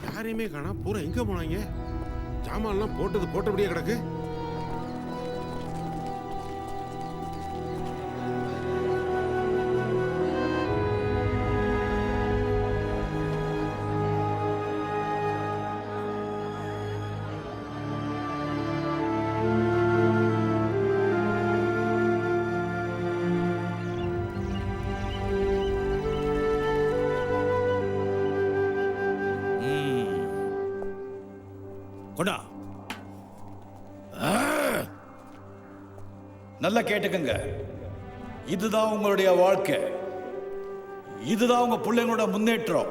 யாரையுமே காணா, பூரா எங்க போனாங்க? ஜாமான்லாம் போட்டபடியே கிடக்கு. நல்லா கேட்டுக்கங்க. இதுதான் உங்களுடைய வாழ்க்கை, இதுதான் உங்க பிள்ளைங்களோட முன்னேற்றம்,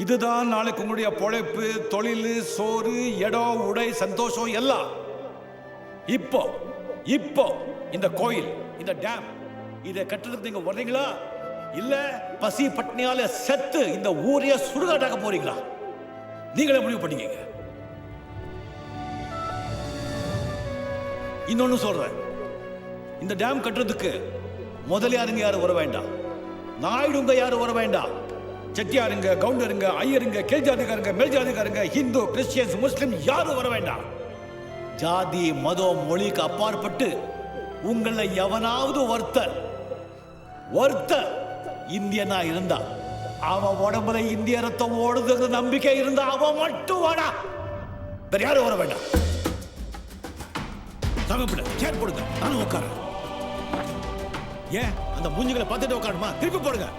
இதுதான் நாளைக்கு உங்களுடைய பொழைப்பு, தொழில், சோறு, இடம், உடை, சந்தோஷம் எல்லாம். இப்போ இப்போ இந்த கோயில், இந்த டேம், இதை கட்டுறதுக்கு நீங்க வர்றீங்களா இல்ல பசி பட்னியால செத்து இந்த ஊரைய சுடுகாட்டாக்க போறீங்களா? நீங்களே முடிவு பண்ணிக்கங்க. இன்னொன்னு சொல்றேன், இந்த டேம் கட்டுறதுக்கு முதலியாருங்க யாரும் வர வேண்டாம், நாயுடுங்க யாரும் வர வேண்டாம், செட்டியாருங்க, கவுண்டருங்க, ஐயருங்க, கீழ்ஜாதிகாரங்க, மேல்ஜாதிகாரங்க, ஹிந்து, கிறிஸ்டியன்ஸ், முஸ்லிம் யாரும் வர வேண்டாம். ஜாதி, மதம், மொழிக்கு அப்பாற்பட்டு உங்களை எவனாவது ஒருத்தர் இந்தியனா இருந்தா, அவன் உடம்புல இந்திய ரத்தம் ஓடுது நம்பிக்கை இருந்தா அவன் மட்டும் வாடா, வேற யாரும் வர வேண்டாம். சேர் போடுங்க, நானும் உட்காரேன். ஏன் அந்த மூஞ்சிகளை பார்த்துட்டு உட்காருமா? திருப்பி போடுங்க.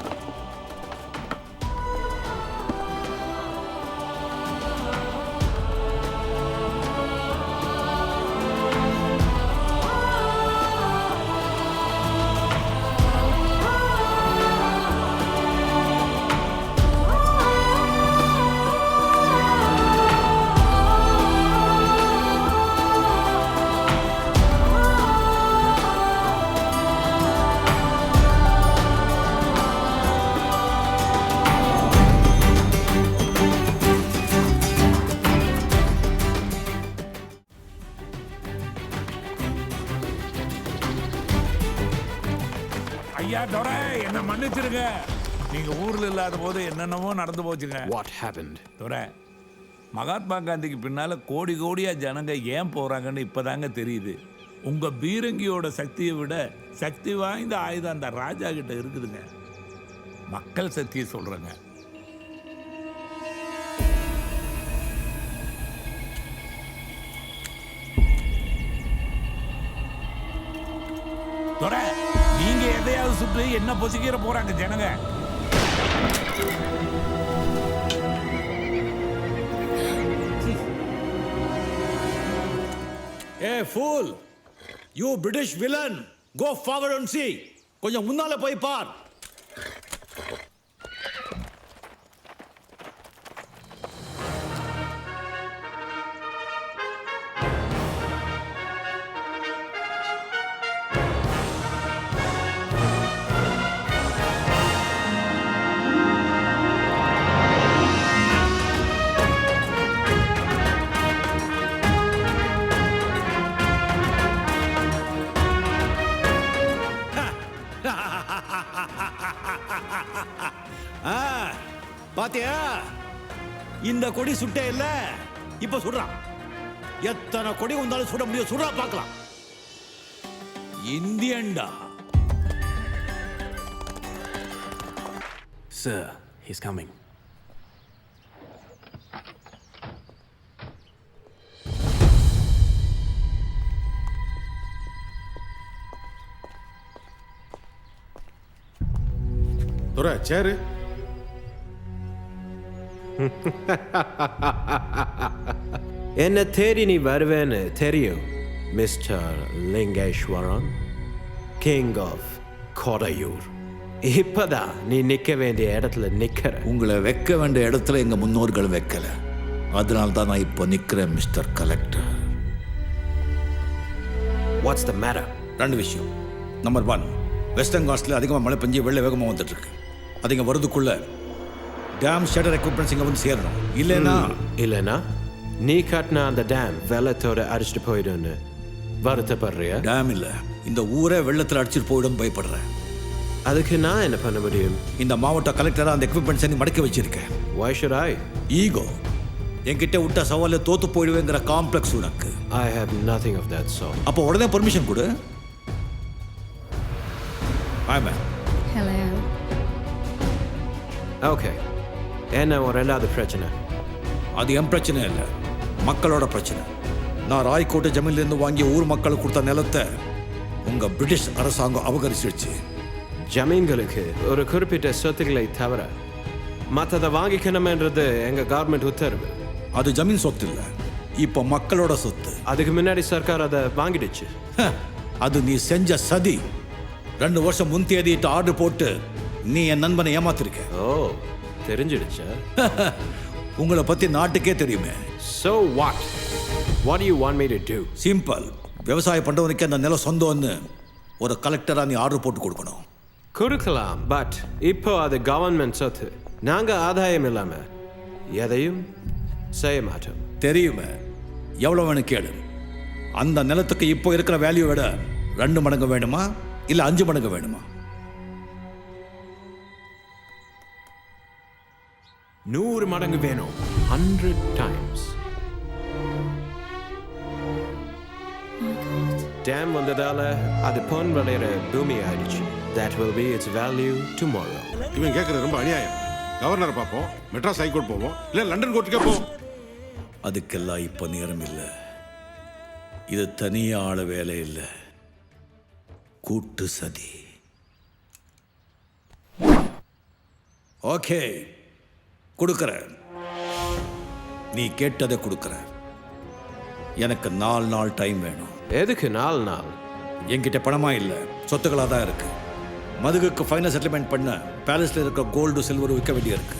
ஐயா துரை, என்ன மன்னிச்சிருங்க. நீங்க ஊர்ல இல்லாத போது என்னென்னமோ நடந்து போச்சுங்க. What happened? துரை, மகாத்மா காந்திக்கு பின்னால கோடி கோடியா ஜனங்க ஏன் போறாங்கன்னு இப்பதாங்க தெரியுது. உங்க பீரங்கியோட சக்தியை விட சக்தி வாய்ந்த ஆயுதம் அந்த ராஜா கிட்ட இருக்குதுங்க. மக்கள் சக்தியை சொல்றேங்க. துரை, நீங்க எதையாவது சுட்டு என்ன பொசிக்கிற போறாங்க ஜனங்க. Hey fool, you British villain, go forward and see. கொஞ்சம் முன்னால போய் பார். பாத்தியா, இந்த கொடி சுட்டே இல்ல, இப்ப சுடுறான். எத்தனை கொடி வந்தாலும் சுட முடியும், சுடா பார்க்கலாம். இந்தியன்டா. Sir, he's coming. துரை, சேரு. என்ன தேடி நீ வருவேன்னு தெரியும், mister Lingeswaran, king of Kodayur. இப்பதான் நீ நிக்க வேண்டிய இடத்துல நிக்கிற. உங்களை வைக்க வேண்டிய இடத்துல எங்க முன்னோர்கள் வைக்கல, அதனால தான் நான் இப்போ நிக்கிறேன் mister collector. What's the matter? ரெண்டு விஷயம். நம்பர் 1, வெஸ்டர்ன் காட்ஸ்ல அதிகமாக மழை பெஞ்சு வெள்ள வேகமாக வந்துட்டு இருக்கு. அதுங்க வரதுக்குள்ள டேம் ஷட்டர் எக்யூப்மெண்ட்ஸ் இங்கே வந்து சேரணும். இல்லைன்னா நீ கட்டின அந்த டேம் வெள்ளத்தோட அடிச்சுட்டு போயிடும்னு வருத்தப்படுறியா? டேம் இல்லை, இந்த ஊரே வெள்ளத்தில் அடிச்சுட்டு போயிடும் பயப்படுறேன். அதுக்கு நான் என்ன பண்ண முடியும்? இந்த மாவட்ட கலெக்டராக அந்த எக்யூப்மெண்ட்ஸை நீ மடக்கி வச்சிருக்கேன். Why should I? ஈகோ. என்கிட்ட விட்ட சவால தோத்து போயிடுவேங்கிற காம்ப்ளெக்ஸ் உனக்கு. I have nothing of that sort. அப்போ உடனே பெர்மிஷன் கொடு. ஆமா. Hello. Okay. என்ன ஒரு ரெண்டாவது பிரச்சனை? அது என் பிரச்சனை இல்லை, மக்களோட பிரச்சனை. நான் ராய்கோட்டை ஜமீன்லேருந்து வாங்கிய ஊர் மக்களுக்கு கொடுத்த நிலத்தை உங்க பிரிட்டிஷ் அரசாங்கம் அபகரிச்சிருச்சு. ஜமீன்களுக்கு ஒரு குறிப்பிட்ட சொத்துக்களை தவிர மற்றதை வாங்கிக்கணும்ன்றது எங்க கவர்மெண்ட் உத்தரவு. அது ஜமீன் சொத்து இல்லை, இப்போ மக்களோட சொத்து. அதுக்கு முன்னாடி சர்க்கார் அதை வாங்கிடுச்சு. அது நீ செஞ்ச சதி. 2 வருஷம் முன்தேதிட்டு ஆர்டர் போட்டு நீ என் நண்பனை ஏமாத்திருக்க. ஓ, தெரிஞ்சிடுச்சா? உங்களை பத்தி நாட்டுக்கே தெரியுமே. So what? What do you want me to do? Simple. விவசாயம் பண்றவனுக்கு அந்த நிலம் சொந்தம்னு ஒரு கலெக்டரா நீ ஆர்டர் போட்டு கொடுக்கணும். கொடுக்கலாம், பட் இப்போ அது கவர்மெண்ட் சொத்து. நாங்க ஆதாயம் இல்லாம எதையும் செய்ய மாட்டோம். தெரியுமே, எவ்வளவு வேணும் கேளு. அந்த நிலத்துக்கு இப்போ இருக்கிற வேல்யூ விட 2 மடங்கு வேணுமா இல்ல 5 மடங்கு வேணுமா? 100 மடங்கு வேணும். 100 times. டேம் வந்ததால அது பொன் விளையிற பூமி ஆயிடுச்சு. That will be its value tomorrow. இவன் கேட்கறது ரொம்ப அநியாயம். கவர்னரை பார்ப்போம், மெட்ராஸ் ஹைகோர்ட் போவோம், இல்ல லண்டன் கோர்ட்டுக்கே போவோம். அதுக்கெல்லாம் இப்போ நேரம் இல்லை. இது தனியாள வேலை இல்லை, கூட்டு சதி. ஓகே, கொடுக்கறேன். நீ கேட்டதை கொடுக்கறேன். எனக்கு 4 நாள் டைம் வேணும். எதுக்கு 4 நாள்? என்கிட்ட பணமா இல்லை, சொத்துக்களாக தான் இருக்கு. மதுகுக்கு ஃபைனல் செட்டில்மெண்ட் பண்ண பேலஸ்ல இருக்க கோல்டு சில்வர் விற்க வேண்டியிருக்கு.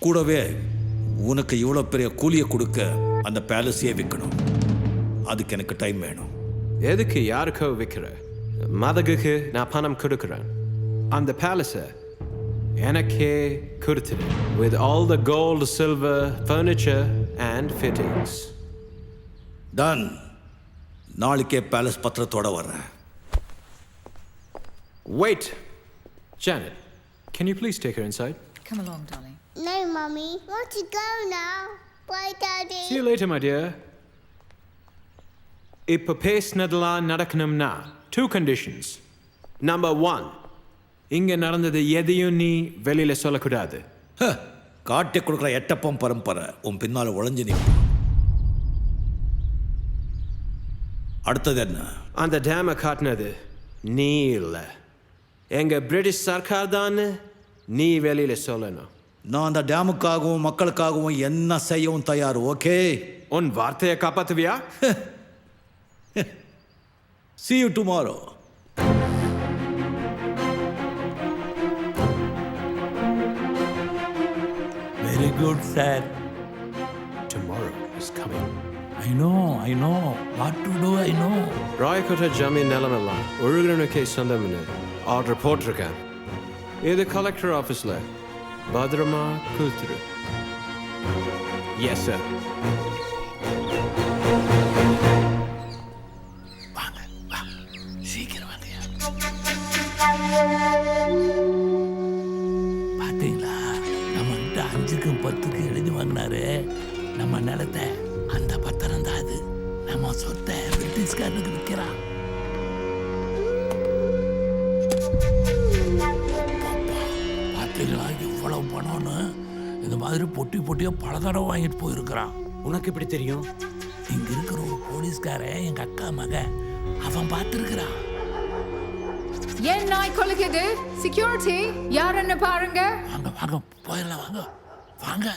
கூடவே உனக்கு இவ்வளோ பெரிய கூலியை கொடுக்க அந்த பேலஸையே விற்கணும். அதுக்கு எனக்கு டைம் வேணும். எதுக்கு யாருக்கோ விற்கிற? மதகுக்கு நான் பணம் கொடுக்குறேன். அந்த பேலஸை எனக்கே கொடுத்துடு. With all the gold, silver, furniture and fittings. Done. நாளைக்கே பேலஸ் பத்திரத்தோட வர்றேன். Wait. Janet, can you please take her inside? Come along, darling. No, Mummy. Want to go now? Bye, Daddy. See you later, my dear. இப்போ பேசினதெல்லாம் நடக்கணும்னா 2 conditions. Number 1, இங்க நடந்தது எதையும் நீ வெளியில சொல்லக்கூடாது. காட்டி கொடுக்குற எட்டப்பம் பரம்பரை உன் பின்னால உழைஞ்சு நிற்கும். அடுத்தது என்ன? அந்த டேமை காட்டினது நீ இல்லை, எங்க பிரிட்டிஷ் சர்க்கார் தான். நீ வெளியில சொல்லணும். நான் அந்த டேமுக்காகவும் மக்களுக்காகவும் என்ன செய்யவும் தயார். ஓகே, உன் வார்த்தையை காப்பாத்துவியா? See you tomorrow. Very good, sir. Tomorrow is coming. I know. What to do, I know. Rayakottai ஜமீன் நிலமெல்லாம் ஒழுங்குனுக்கே சொந்தம்னு ஆர்டர் போட்டிருக்கேன். இது கலெக்டர் ஆஃபீஸில் பத்திரமா கொடுத்துரு. Yes sir. சீக்கிரம் வாங்க. பாத்தீங்களா, நம்ம கிட்ட 5க்கு 10க்கு எழுதி வாங்கினாரு. நம்ம நிலத்தை அந்த பத்திரம் தான் அது. நம்ம சொத்தை பிரிட்டிஷ்காரனுக்கு விற்கிறான். பாத்தீங்களா எவ்வளவு பணம்னு? இந்த மாதிரி பொட்டியா பல தடவை வாங்கிட்டு போயிருக்கிறான். உனக்கு எப்படி தெரியும்? இங்க இருக்கிற ஒரு போலீஸ்காரன் எங்க அக்கா மகன், அவன் பார்த்திருக்கிறான். ஏன் நாய் கொலைக்குது? செக்யூரிட்டி யாருன்னு பாருங்க. வாங்க போயிடலாம். வாங்க.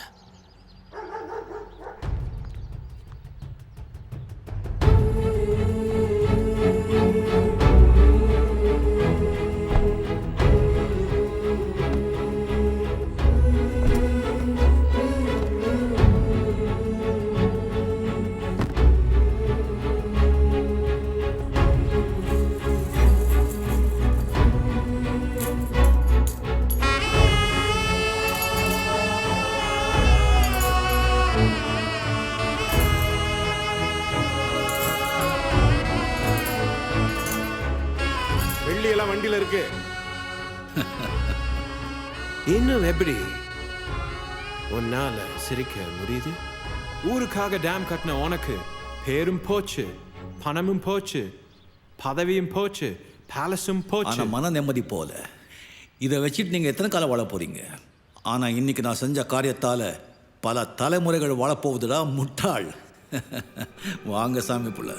வெள்ளியெல்லாம் வண்டியில இருக்கு. இன்னும் எப்படி உன்னால சிரிக்க முடியுது? ஊருக்காக டேம் கட்டின உனக்கு பேரும் போச்சு, பணமும் போச்சு, பதவியும் போச்சு, பேலஸும் போச்சு. ஆனால் மன நிம்மதி போல. இதை வச்சுட்டு நீங்கள் எத்தனை காலம் வாழ போகிறீங்க? ஆனால் இன்னைக்கு நான் செஞ்ச காரியத்தால் பல தலைமுறைகள் வாழப்போகுதுடா முட்டாள். வாங்க சாமி புள்ள.